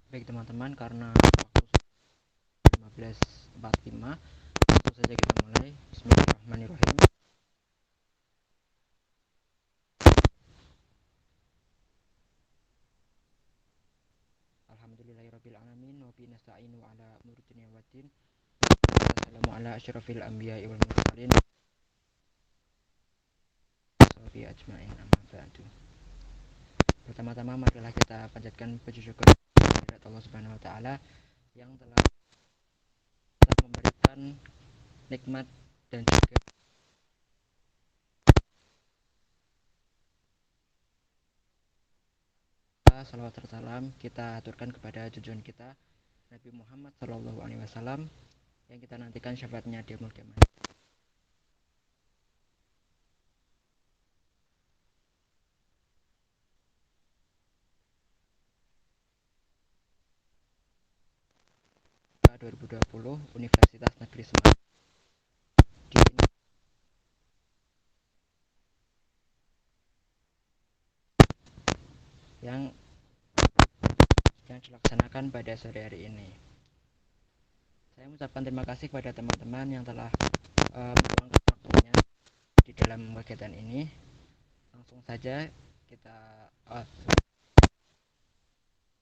Baik teman-teman, karena waktu 15.45, langsung saja kita mulai. Bismillahirrahmanirrahim. Alhamdulillahirrabbilalamin. Wa bihi nasta'inu ala umuri dunya waddin. Wassalamu ala asyrafil anbiya'i wal mursalin washabihi ajma'in, amma ba'du. Pertama-tama marilah kita panjatkan puji syukur kehadirat Allah Subhanahu wa taala yang telah memberikan nikmat dan juga salawat salam kita aturkan kepada junjungan kita Nabi Muhammad Shallallahu Alaihi Wasallam yang kita nantikan syafaatnya di yaumul qiyamah. Tahun 2020 Universitas Negeri Semarang di yang dilaksanakan pada sore hari ini. Saya mengucapkan terima kasih kepada teman-teman yang telah meluangkan waktunya di dalam kegiatan ini. Langsung saja kita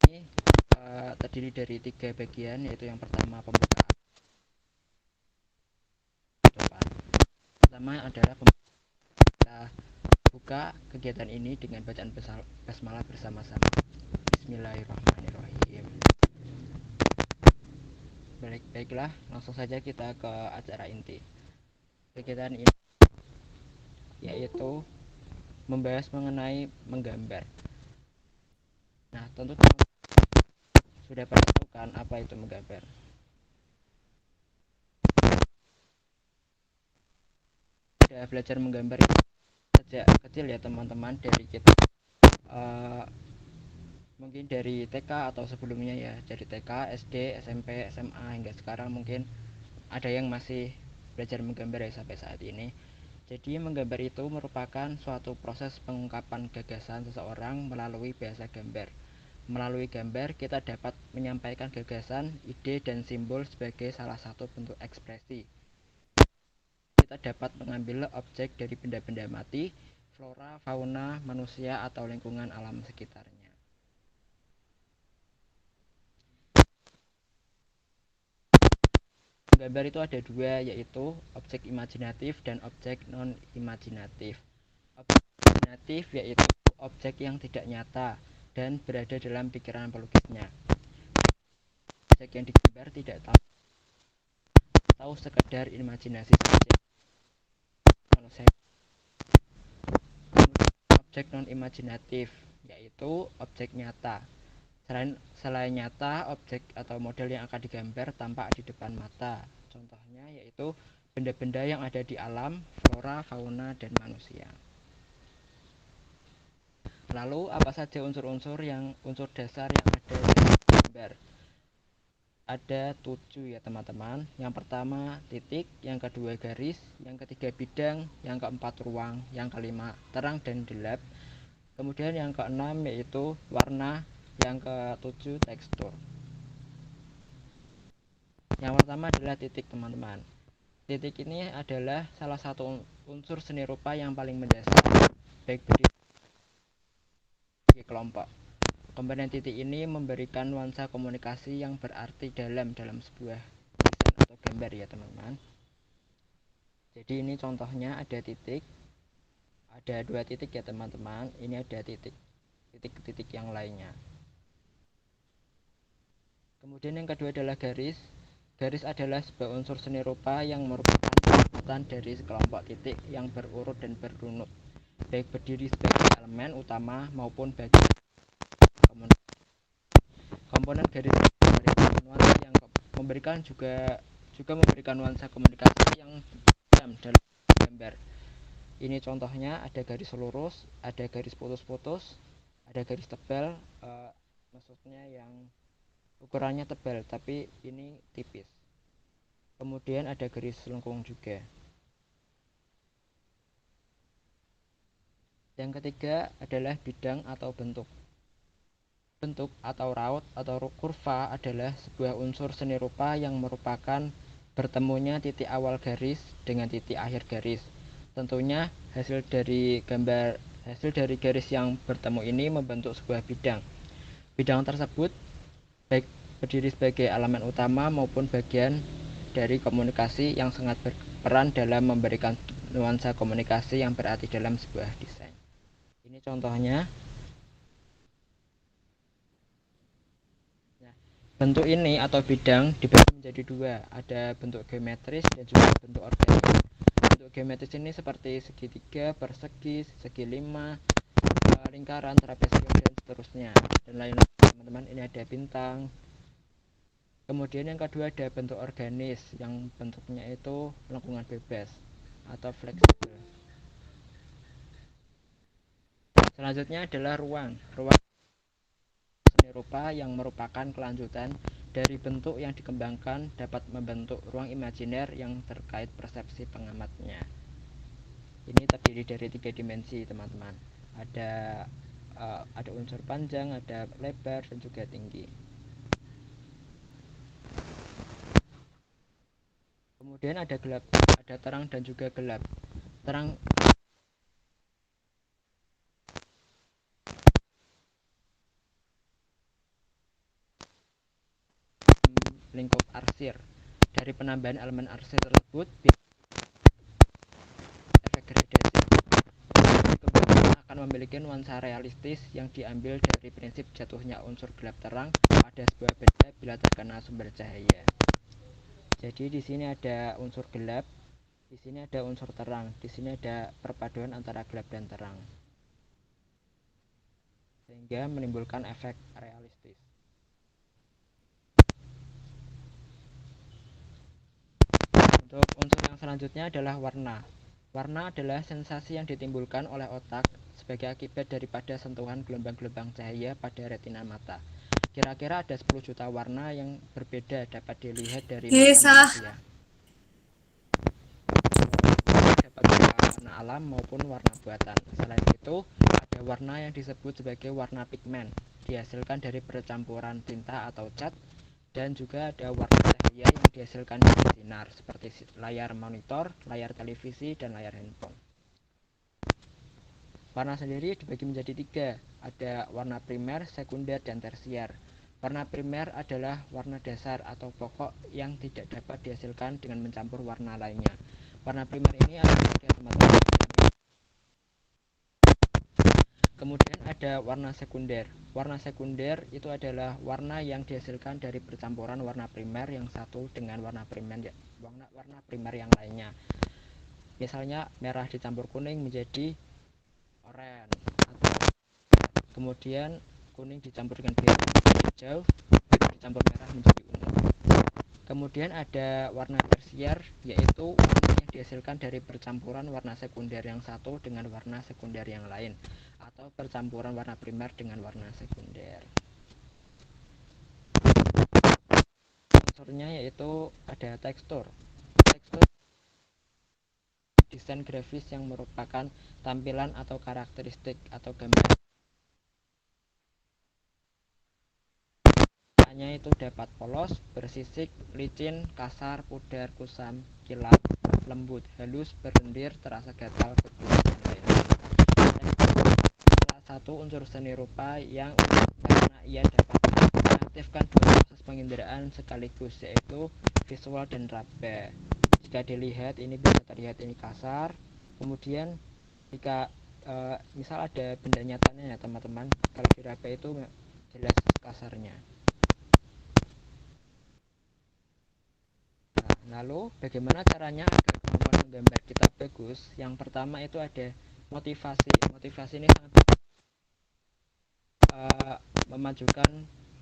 ini terdiri dari 3 bagian, yaitu yang pertama pembukaan. Pertama adalah kita buka kegiatan ini dengan bacaan basmalah bersama-sama. Bismillahirrahmanirrahim. Baiklah, langsung saja kita ke acara inti. Kegiatan ini yaitu membahas mengenai menggambar. Nah, tentu sudah pada tahu kan apa itu menggambar. Sudah belajar menggambar sejak kecil ya teman-teman, dari kita mungkin dari TK atau sebelumnya ya, dari TK, SD, SMP, SMA hingga sekarang mungkin ada yang masih belajar menggambar ya sampai saat ini. Jadi menggambar itu merupakan suatu proses pengungkapan gagasan seseorang melalui bahasa gambar. Melalui gambar kita dapat menyampaikan gagasan, ide, dan simbol sebagai salah satu bentuk ekspresi. Kita dapat mengambil objek dari benda-benda mati, flora, fauna, manusia, atau lingkungan alam sekitarnya. Gambar itu ada 2, yaitu objek imajinatif dan objek non-imajinatif. Objek imajinatif yaitu objek yang tidak nyata dan berada dalam pikiran pelukisnya. Objek yang digambar tidak tahu sekedar imajinasi saja. Objek non-imajinatif yaitu objek nyata. Selain nyata, objek atau model yang akan digambar tampak di depan mata. Contohnya yaitu benda-benda yang ada di alam, flora, fauna, dan manusia. Lalu apa saja unsur dasar yang ada di gambar? Ada 7 ya teman-teman. Yang pertama titik, yang kedua garis, yang ketiga bidang, yang keempat ruang, yang kelima terang dan gelap. Kemudian yang keenam yaitu warna, yang ketujuh tekstur. Yang pertama adalah titik teman-teman. Titik ini adalah salah satu unsur seni rupa yang paling mendasar, baik berdiri sebagai kelompok. Komponen titik ini memberikan nuansa komunikasi yang berarti dalam sebuah tulisan atau gambar ya teman-teman. Jadi ini contohnya ada titik, ada 2 titik ya teman-teman. Ini ada titik yang lainnya. Kemudian yang kedua adalah garis. Garis adalah sebuah unsur seni rupa yang merupakan perbuatan dari sekelompok titik yang berurut dan berunut, baik berdiri sebagai elemen utama maupun bagian komponen garis memberikan nuansa komunikasi yang dalam gambar. Ini contohnya ada garis lurus, ada garis putus-putus, ada garis tebal, maksudnya yang ukurannya tebal tapi ini tipis. Kemudian ada garis lengkung juga. Yang ketiga adalah bidang atau bentuk. Bentuk atau raut atau kurva adalah sebuah unsur seni rupa yang merupakan bertemunya titik awal garis dengan titik akhir garis. Tentunya hasil dari garis yang bertemu ini membentuk sebuah bidang. Bidang tersebut baik berdiri sebagai elemen utama maupun bagian dari komunikasi yang sangat berperan dalam memberikan nuansa komunikasi yang berarti dalam sebuah desain. Ini contohnya. Nah, bentuk ini atau bidang dibagi menjadi dua, ada bentuk geometris dan juga bentuk organik. Bentuk geometris ini seperti segitiga, persegi, segi lima, lingkaran, trapesium dan seterusnya dan lain-lain. Teman-teman, ini ada bintang. Kemudian yang kedua ada bentuk organis yang bentuknya itu lengkungan bebas atau fleksibel. Selanjutnya adalah ruang. Ruang seni rupa yang merupakan kelanjutan dari bentuk yang dikembangkan dapat membentuk ruang imajiner yang terkait persepsi pengamatnya. Ini terdiri dari 3 dimensi, teman-teman. Ada unsur panjang, ada lebar dan juga tinggi. Kemudian ada gelap, ada terang dan juga gelap. Terang lingkup arsir. Dari penambahan elemen arsir tersebut, efek gradasi akan memiliki nuansa realistis yang diambil dari prinsip jatuhnya unsur gelap terang pada sebuah benda bila terkena sumber cahaya. Jadi di sini ada unsur gelap, di sini ada unsur terang, di sini ada perpaduan antara gelap dan terang, sehingga menimbulkan efek realistis. Untuk unsur yang selanjutnya adalah warna. Warna adalah sensasi yang ditimbulkan oleh otak sebagai akibat daripada sentuhan gelombang-gelombang cahaya pada retina mata. Kira-kira ada 10 juta warna yang berbeda dapat dilihat dari mata manusia. Dapat berupa warna alam maupun warna buatan. Selain itu, ada warna yang disebut sebagai warna pigmen, dihasilkan dari percampuran tinta atau cat, dan juga ada warna cahaya yang dihasilkan dari sinar seperti layar monitor, layar televisi, dan layar handphone. Warna sendiri dibagi menjadi 3, ada warna primer, sekunder, dan tersier. Warna primer adalah warna dasar atau pokok yang tidak dapat dihasilkan dengan mencampur warna lainnya. Warna primer ini adalah teman-teman. Kemudian ada warna sekunder. Warna sekunder itu adalah warna yang dihasilkan dari percampuran warna primer yang satu dengan warna primer yang lainnya. Misalnya merah dicampur kuning menjadi oranye, atau kemudian kuning dicampur dengan biru menjadi hijau, biru dicampur merah menjadi ungu. Kemudian ada warna tersier, yaitu warna yang dihasilkan dari percampuran warna sekunder yang satu dengan warna sekunder yang lain, atau percampuran warna primer dengan warna sekunder. Unsurnya yaitu ada tekstur. Tekstur desain grafis yang merupakan tampilan atau karakteristik atau gambar. Warnanya itu dapat polos, bersisik, licin, kasar, pudar, kusam, kilat, lembut, halus, berlendir, terasa gatal, kecut, dan lain-lain. Salah satu unsur seni rupa yang unik karena ia dapat mengaktifkan dua proses penginderaan sekaligus, yaitu visual dan raba. Jika dilihat ini bisa terlihat ini kasar, kemudian jika misal ada benda nyatanya ya teman-teman, kalau diraba itu jelas kasarnya. Lalu bagaimana caranya agar kemampuan menggambar kita bagus? Yang pertama itu ada motivasi. Motivasi ini sangat memajukan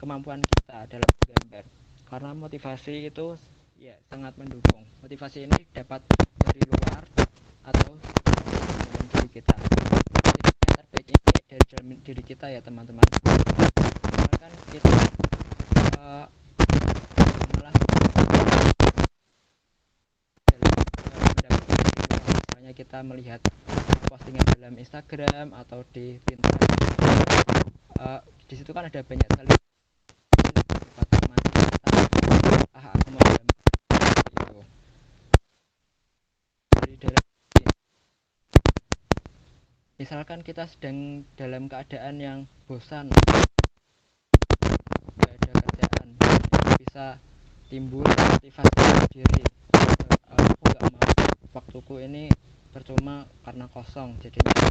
kemampuan kita dalam menggambar, karena motivasi itu ya sangat mendukung. Motivasi ini dapat dari luar atau dalam diri kita. Motivasi yang terbaik ini dari dalam diri kita ya teman-teman. Misalkan kita malah misalnya kita melihat postingan dalam Instagram atau di Pinterest, di di situ kan ada banyak sekali berupa teman kita, aku mau gambar itu dari misalkan kita sedang dalam keadaan yang bosan, nggak ada kerjaan, itu bisa timbul motivasi diri. Aku nggak mau waktuku ini percuma karena kosong, jadinya mau.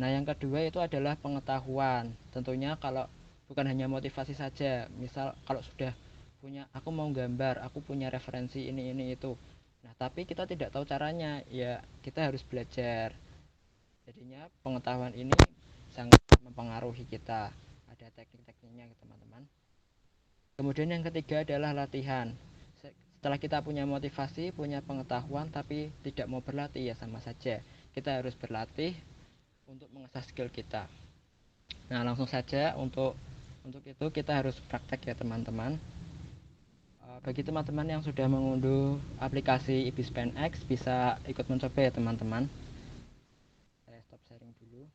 Nah, yang kedua itu adalah pengetahuan. Tentunya kalau bukan hanya motivasi saja, misal kalau sudah punya, aku mau gambar, aku punya referensi ini itu. Nah, tapi kita tidak tahu caranya, ya kita harus belajar. Jadinya pengetahuan ini sangat mempengaruhi kita. Ada teknik-tekniknya, teman-teman. Kemudian yang ketiga adalah latihan. Setelah kita punya motivasi, punya pengetahuan, tapi tidak mau berlatih, ya sama saja. Kita harus berlatih untuk mengasah skill kita. Nah, langsung saja untuk itu kita harus praktek ya teman-teman. Bagi teman-teman yang sudah mengunduh aplikasi Ibispen X bisa ikut mencoba ya teman-teman. Saya stop sharing dulu.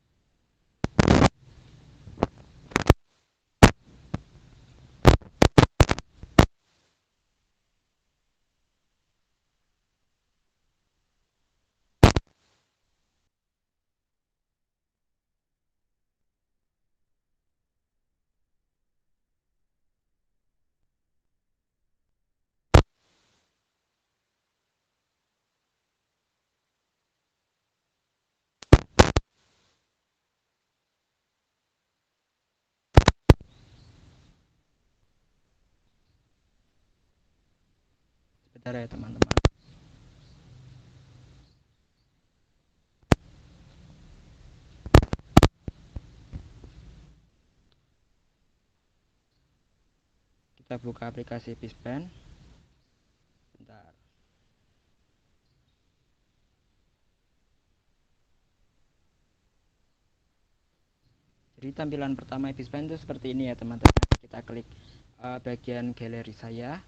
Sebentar ya teman-teman. Kita buka aplikasi Ibispen. Bentar. Jadi tampilan pertama Ibispen itu seperti ini ya teman-teman. Kita klik bagian galeri saya.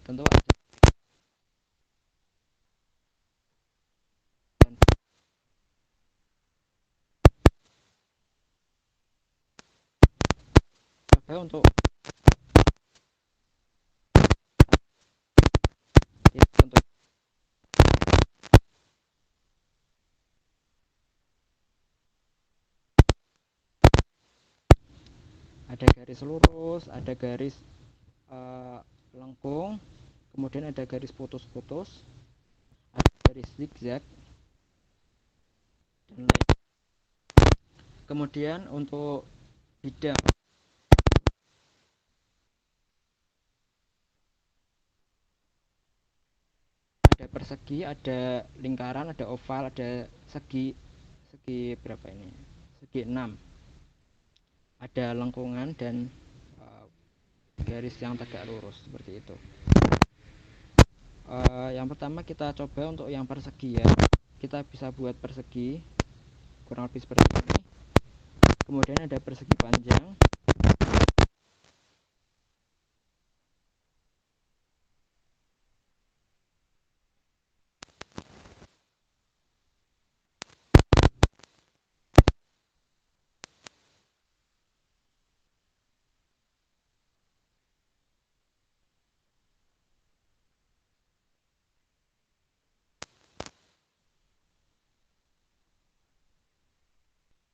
Tentu coba untuk ada garis lurus, ada garis lengkung, kemudian ada garis putus-putus, ada garis zigzag, dan lain. Kemudian untuk bidang ada persegi, ada lingkaran, ada oval, ada segi. Segi berapa ini? Segi 6. Ada lengkungan dan garis yang tegak lurus seperti itu. Yang pertama kita coba untuk yang persegi ya. Kita bisa buat persegi kurang lebih seperti ini. Kemudian ada persegi panjang.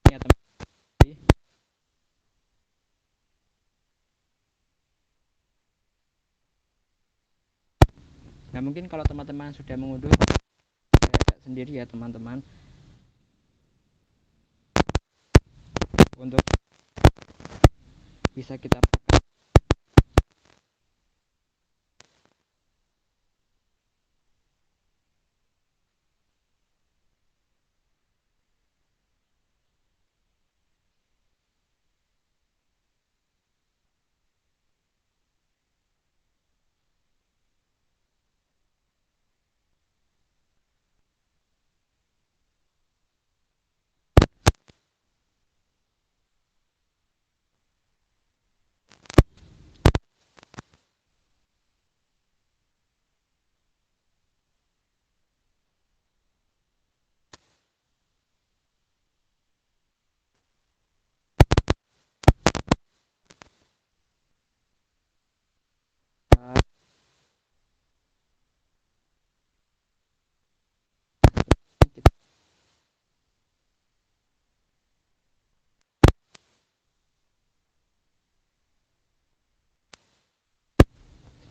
Ya, teman. Nah mungkin kalau teman-teman sudah mengunduh sendiri ya teman-teman, untuk bisa kita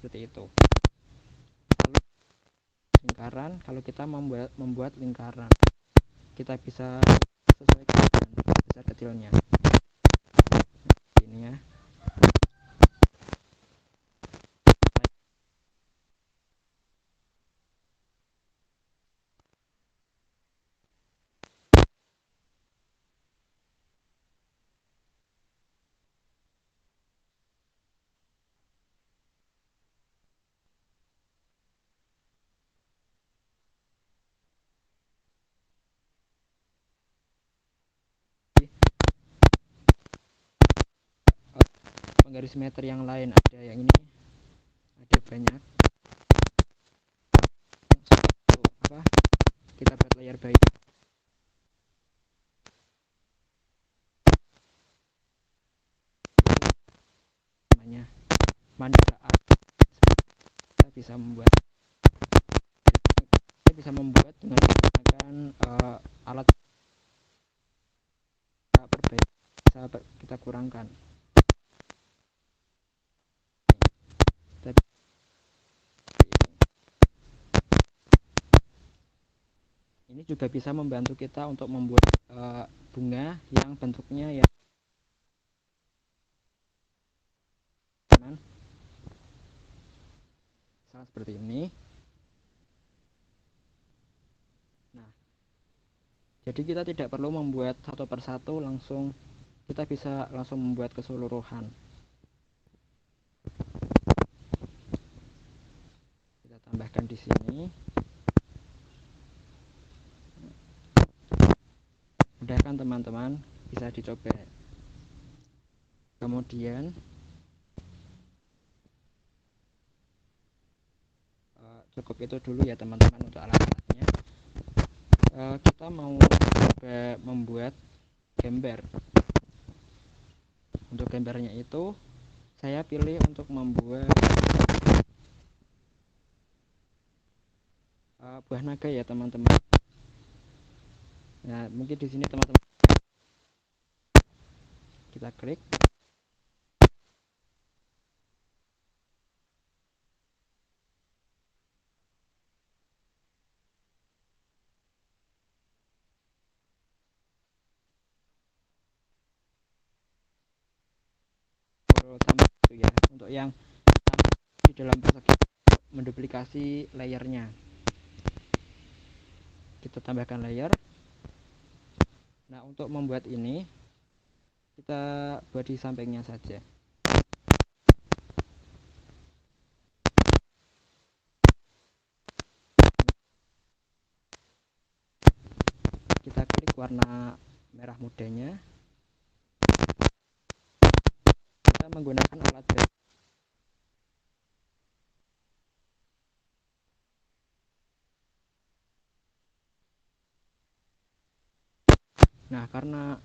seperti itu. Lalu lingkaran, kalau kita membuat lingkaran, kita bisa sesuaikan dengan besar kecilnya. Ini ya. Penggaris meter yang lain ada yang ini, ada banyak. Apa? Kita buat layar bayi. Namanya mandalaan. Kita bisa membuat dengan menggunakan alat perbaikan, bisa kita kurangkan. Ini juga bisa membantu kita untuk membuat bunga yang bentuknya ya misalnya seperti ini. Nah, jadi kita tidak perlu membuat satu persatu langsung, kita bisa langsung membuat keseluruhan. Kita tambahkan di sini. Mudah kan teman-teman, bisa dicoba. Kemudian cukup itu dulu ya teman-teman untuk alat-alatnya. Kita mau coba membuat gambar. Untuk gambarnya itu saya pilih untuk membuat buah naga ya teman-teman. Nah mungkin di sini teman-teman kita klik. Sama itu ya, untuk yang di dalam persegi menduplikasi layernya, kita tambahkan layer. Nah untuk membuat ini kita buat di sampingnya saja. Kita klik warna merah mudanya. Kita menggunakan alat baru. Nah karena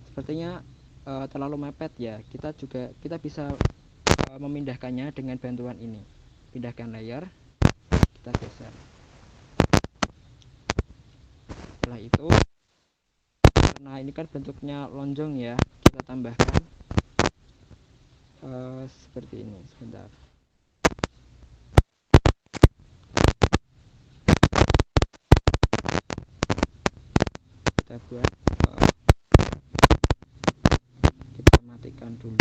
sepertinya terlalu mepet ya, kita bisa memindahkannya dengan bantuan ini. Pindahkan layer, kita geser. Setelah itu, karena ini kan bentuknya lonjong ya, kita tambahkan seperti ini. Sebentar. kita buat kita matikan dulu.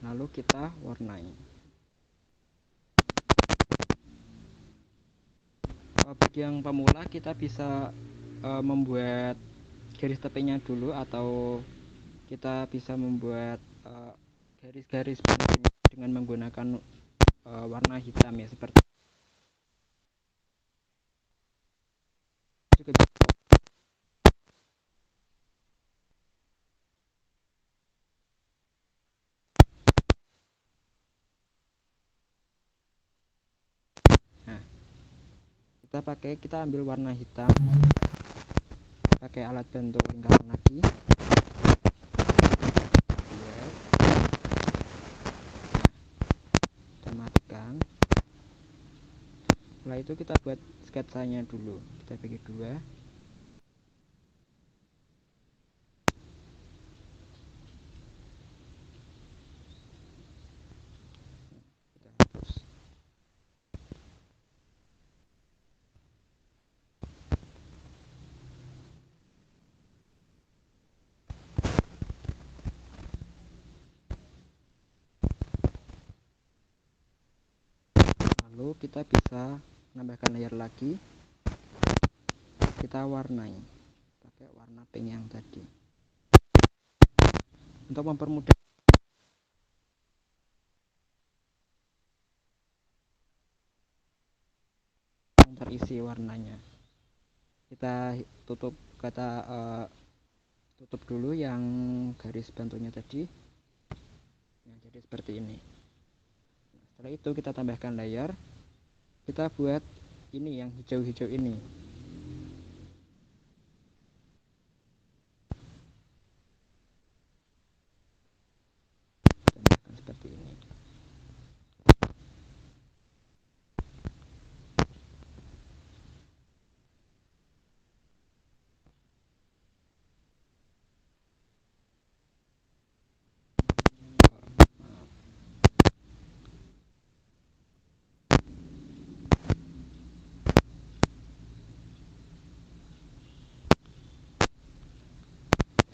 Lalu kita warnai. Bagi yang pemula kita bisa membuat garis tepinya dulu, atau kita bisa membuat garis-garis dengan menggunakan warna hitam ya, seperti juga bisa. Nah, kita ambil warna hitam pakai alat bentuk lingkaran lagi. Kita matikan. Setelah itu kita buat sketsanya dulu. Kita bagi dua. Kita hapus. Lalu kita bisa menambahkan layer lagi. Kita warnai pakai warna pink yang tadi. Untuk mempermudah terisi warnanya, kita tutup tutup dulu yang garis bantunya tadi. Nah, jadi seperti ini. Setelah itu kita tambahkan layer. Kita buat ini yang hijau-hijau ini. Tambahkan seperti ini.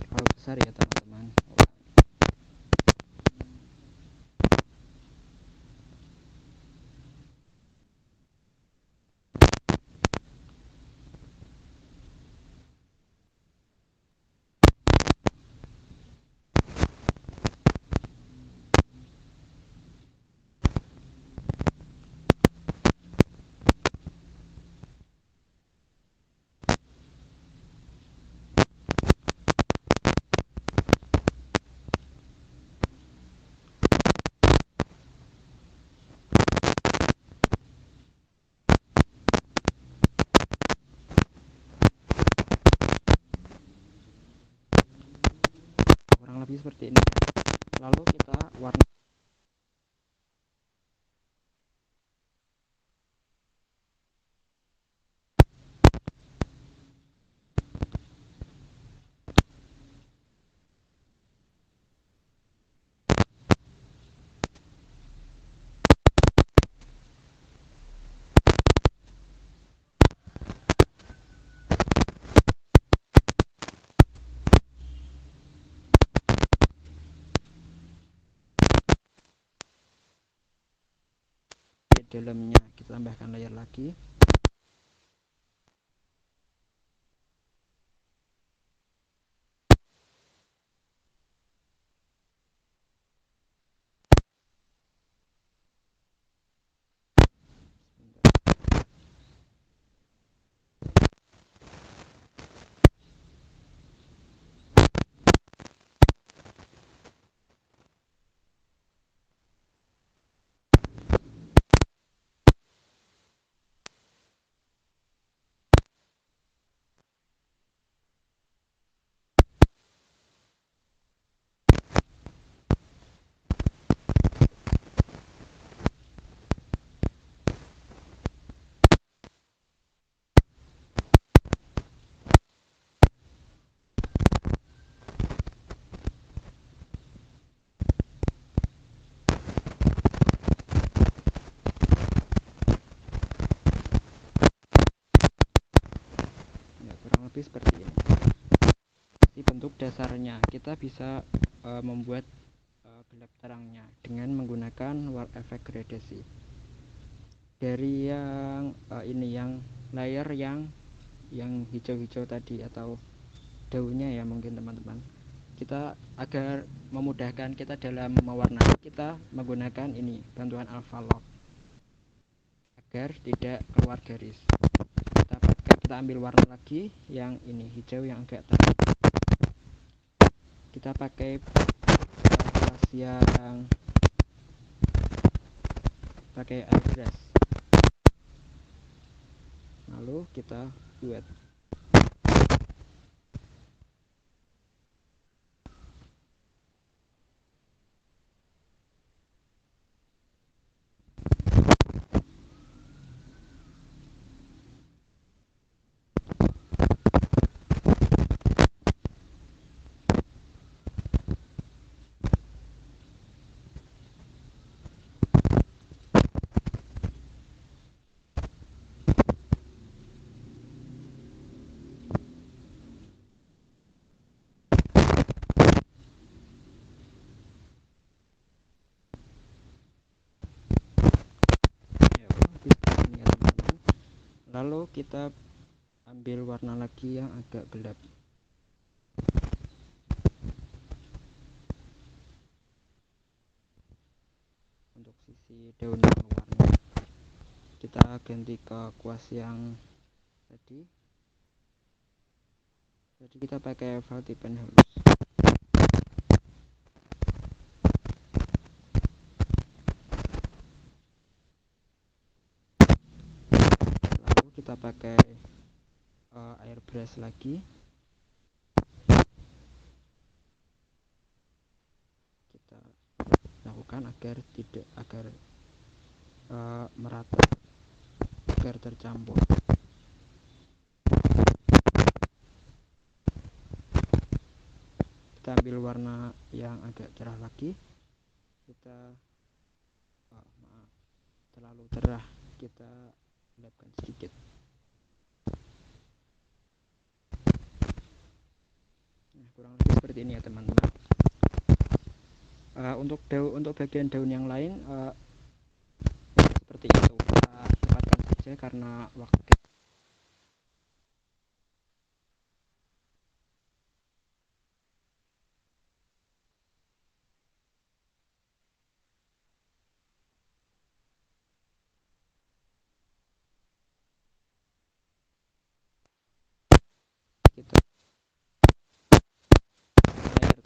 Terlalu besar ya teman-teman. Kurang lebih seperti ini. Lalu kita warna. Di dalamnya kita tambahkan layer lagi. lebih seperti ini. Di bentuk dasarnya kita bisa membuat gelap terangnya dengan menggunakan warp effect gradasi. Dari yang ini yang layer yang hijau-hijau tadi atau daunnya ya mungkin teman-teman, kita agar memudahkan kita dalam mewarnai, kita menggunakan ini bantuan alpha lock agar tidak keluar garis. Kita ambil warna lagi yang ini hijau yang agak terang, kita pakai kelas yang pakai airbrush, lalu kita buat. Lalu kita ambil warna lagi yang agak gelap. Untuk sisi daun yang luarnya kita ganti ke kuas yang tadi. Jadi kita pakai Velty pen halus. Lalu kita pakai airbrush lagi. Kita lakukan agar tidak merata, agar tercampur. Kita ambil warna yang agak cerah lagi, kita terlalu cerah, kita gelapkan sedikit. Nah, kurang lebih seperti ini ya teman-teman. Untuk bagian daun yang lain seperti itu, kita cepatkan saja karena waktu. Kita layer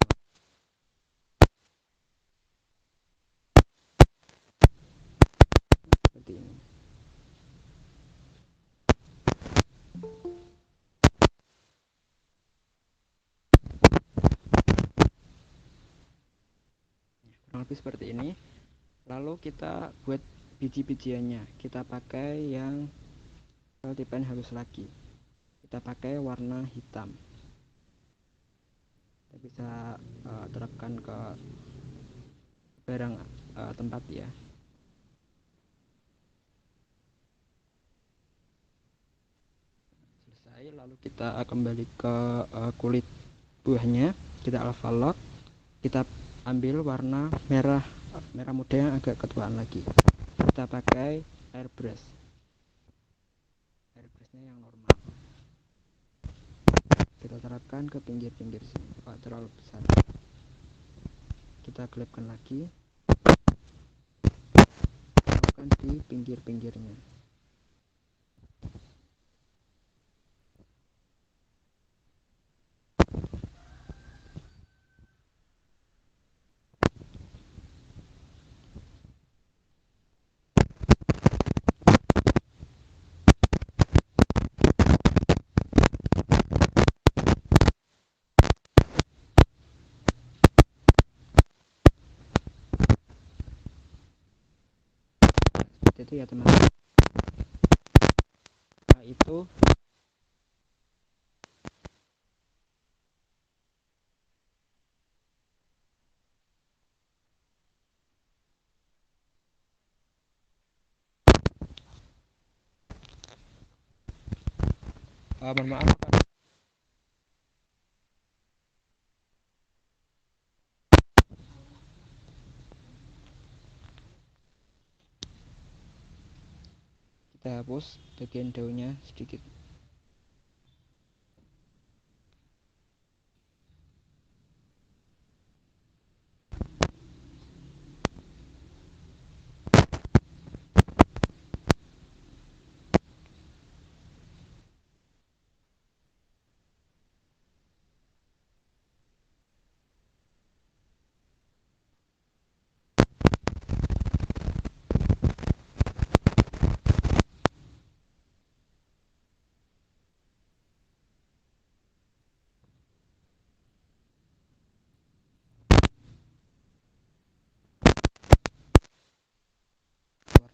seperti ini. Kurang lebih seperti ini. Lalu kita buat biji-bijiannya, kita pakai yang Velty pen halus lagi. Kita pakai warna hitam. Kita bisa terapkan ke barang tempat ya. Selesai, lalu kita kembali ke kulit buahnya, kita alpha lock, kita ambil warna merah muda yang agak ketuaan lagi. Kita pakai airbrushnya yang normal, kita terapkan ke pinggir-pinggir sini, terlalu besar. Kita gelapkan lagi, terapkan di pinggir-pinggirnya. Itu ya teman-teman. Nah, itu mohon maaf kita hapus bagian daunnya sedikit.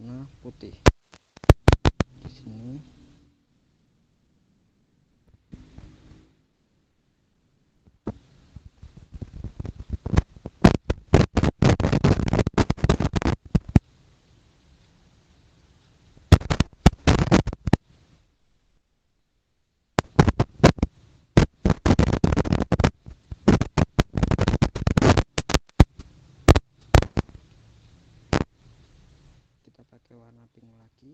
Warna putih di sini. Kita pakai warna pink lagi.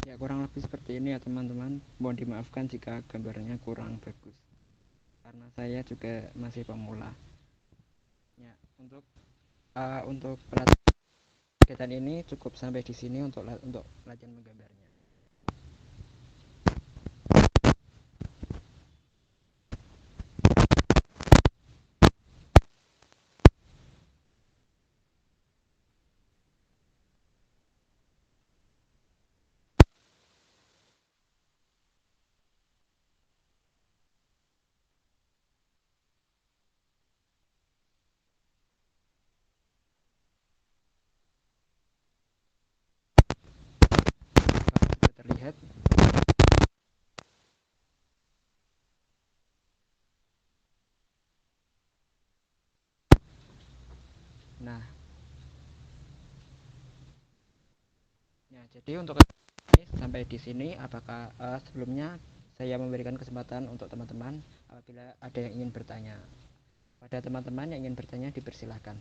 Ya, kurang lebih seperti ini ya teman-teman. Mohon dimaafkan jika gambarnya kurang bagus karena saya juga masih pemula. Ya, untuk kegiatan ini cukup sampai di sini untuk latihan menggambarnya. Sudah terlihat. Nah, ya, jadi untuk ini sampai di sini. Apakah sebelumnya saya memberikan kesempatan untuk teman-teman apabila ada yang ingin bertanya. Pada teman-teman yang ingin bertanya dipersilahkan.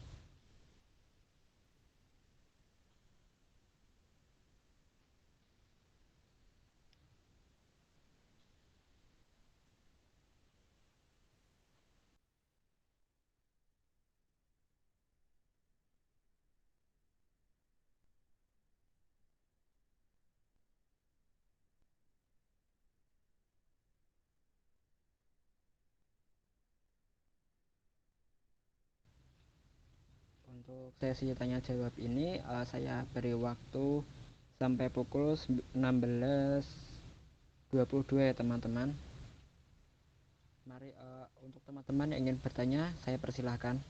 Untuk sesi tanya jawab ini saya beri waktu sampai pukul 16.22 ya teman-teman. Mari untuk teman-teman yang ingin bertanya saya persilahkan.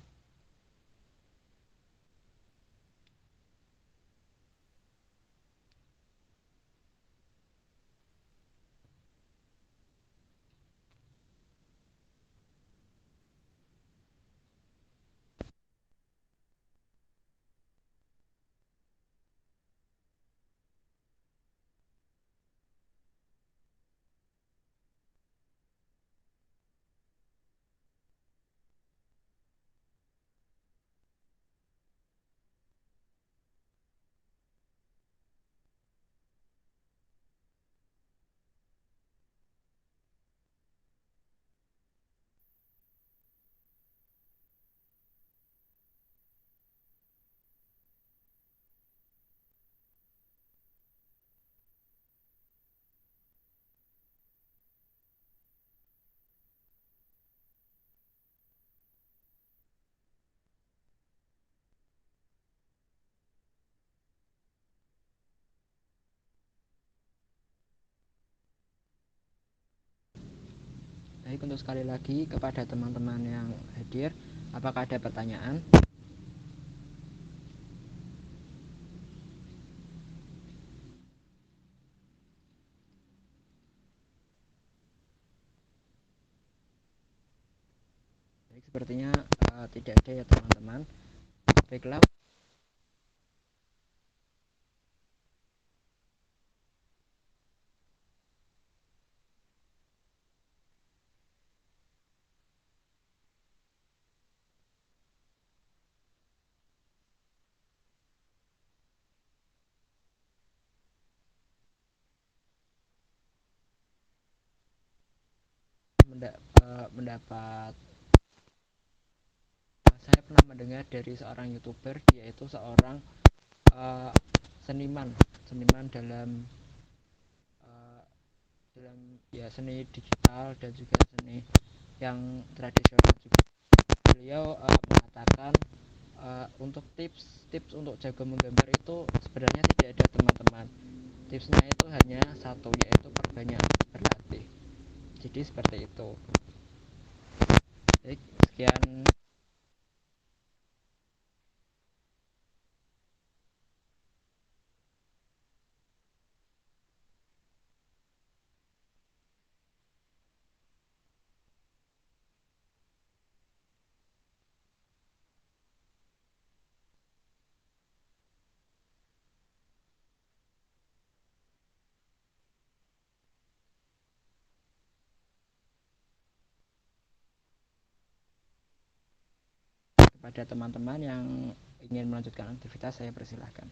Baik, untuk sekali lagi kepada teman-teman yang hadir, apakah ada pertanyaan? Baik, sepertinya tidak ada ya teman-teman. Baiklah, mendapat saya pernah mendengar dari seorang youtuber, dia itu seorang uh, seniman seniman uh, dalam ya seni digital dan juga seni yang tradisional juga. Beliau mengatakan untuk tips untuk jago menggambar itu sebenarnya tidak ada teman-teman. Tipsnya itu hanya satu, yaitu perbanyak berlatih. Jadi seperti itu. Baik, sekian kepada teman-teman yang ingin melanjutkan aktivitas, saya persilahkan.